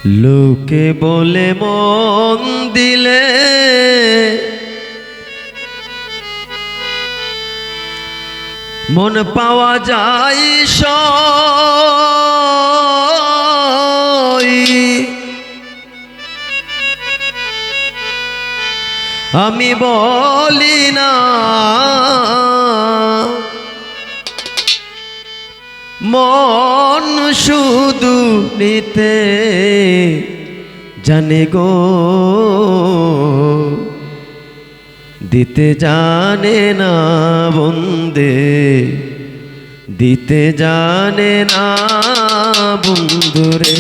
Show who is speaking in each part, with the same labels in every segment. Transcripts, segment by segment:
Speaker 1: লোকে বলে মন দিলে মন পাওয়া যায় সই। আমি বলি না মন শুধু নিতে জানে গো, দিতে জানে না বন্দে, দিতে জানে না বন্ধুরে।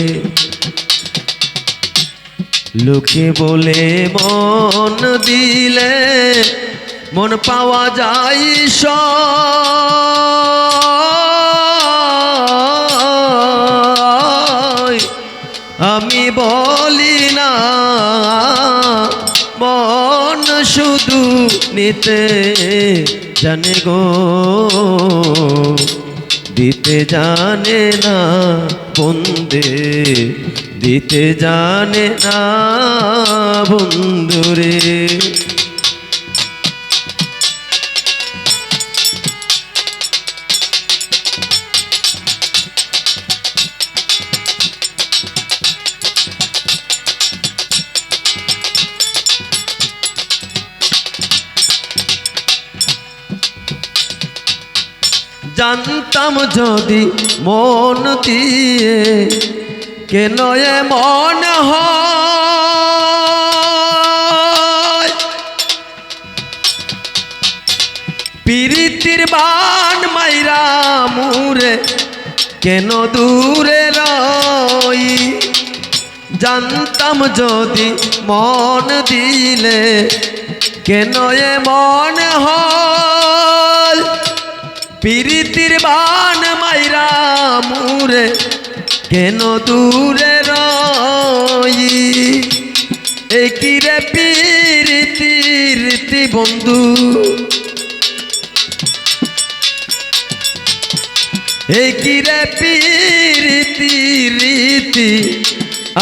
Speaker 1: লোকে বলে মন দিলে মন পাওয়া যায় সই। আমি বলি না মন শুধু নিতে জানে গো, দিতে জানে না বন্দে, দিতে জানে না বন্ধুরে। জানতাম যদি মন দিয়ে কেন এমন হয়, প্রীতির বান মাইরা মুরে কেন দূরে রই। জানতাম যদি মন দিলে কেন এমন হয়, প্রীতির বান মাইরা মুরে কেন দূরে রই। একিরে প্রীতি রীতি বন্ধু, একিরে প্রীতি রীতি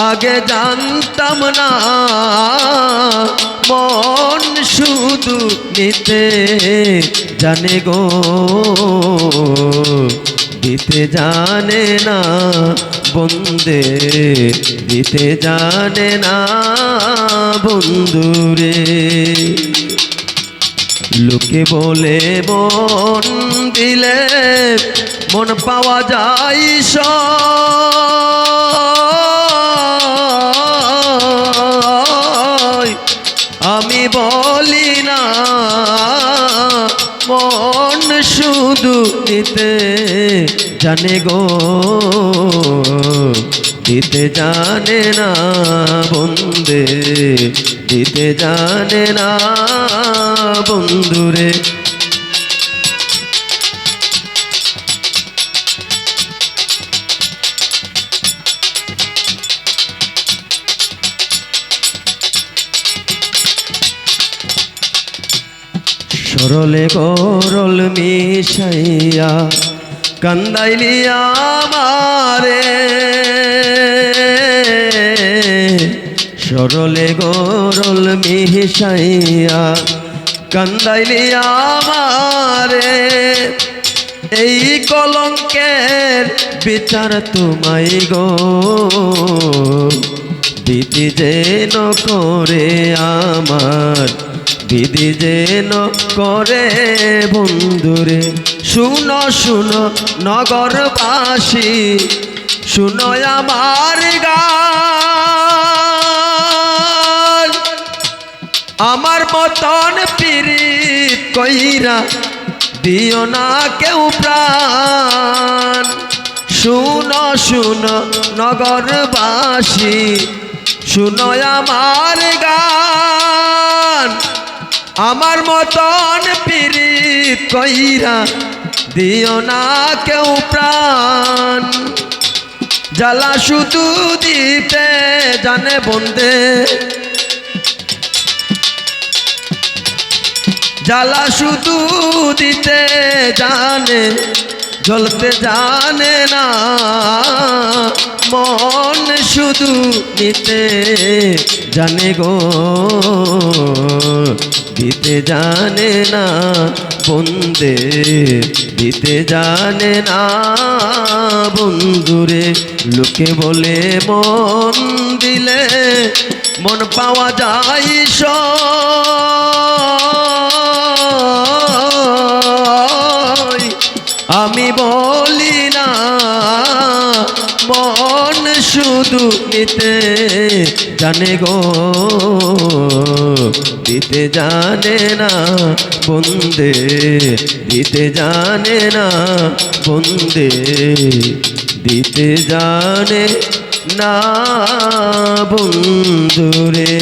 Speaker 1: আগে জানতাম না, মন শুধু নিতে জানে গো, দিতে জানে না বন্দে, দিতে জানে না বন্ধুরে। লোকে বলে মন দিলে মন পাওয়া যায় সই। আমি বলি না মন শুধু নিতে জানে গো, দিতে জানে না বন্দে, দিতে জানে না বন্ধুরে। সরলে গরল মিশাইয়া কান্দাইলি আমারে, সরলে গরল মিশাইয়া কান্দাইলি আমারে। এই কলঙ্কের বিচার তোমায় গো, বিধি যেন করে আমার, বিধি যেন করে বন্ধুরে। শুনো শুনো নগরবাসী, শুনো আমার গান, আমার মতন পীড়িত কইরা দিও না কেউ প্রাণ। শুনো শুনো নগরবাসী, শুনো আমার গান, আমার মতন পীড়িত কইরা দিও না কেউ প্রাণ। জ্বালা শুধু দিতে জানে বন্দে, জ্বালা শুধু দিতে জানে জ্বলতে জানে না, মন শুধু নিতে জানে গো, দিতে জানে না বন্দে, দিতে জানে না বন্ধুরে। লোকে বলে মন দিলে মন পাওয়া যায় সয়, আমি বলি না মন শুধু নিতে জানে গো, দিতে জানে না বন্দে, দিতে জানে না বন্দে, দিতে জানে না বন্ধুরে।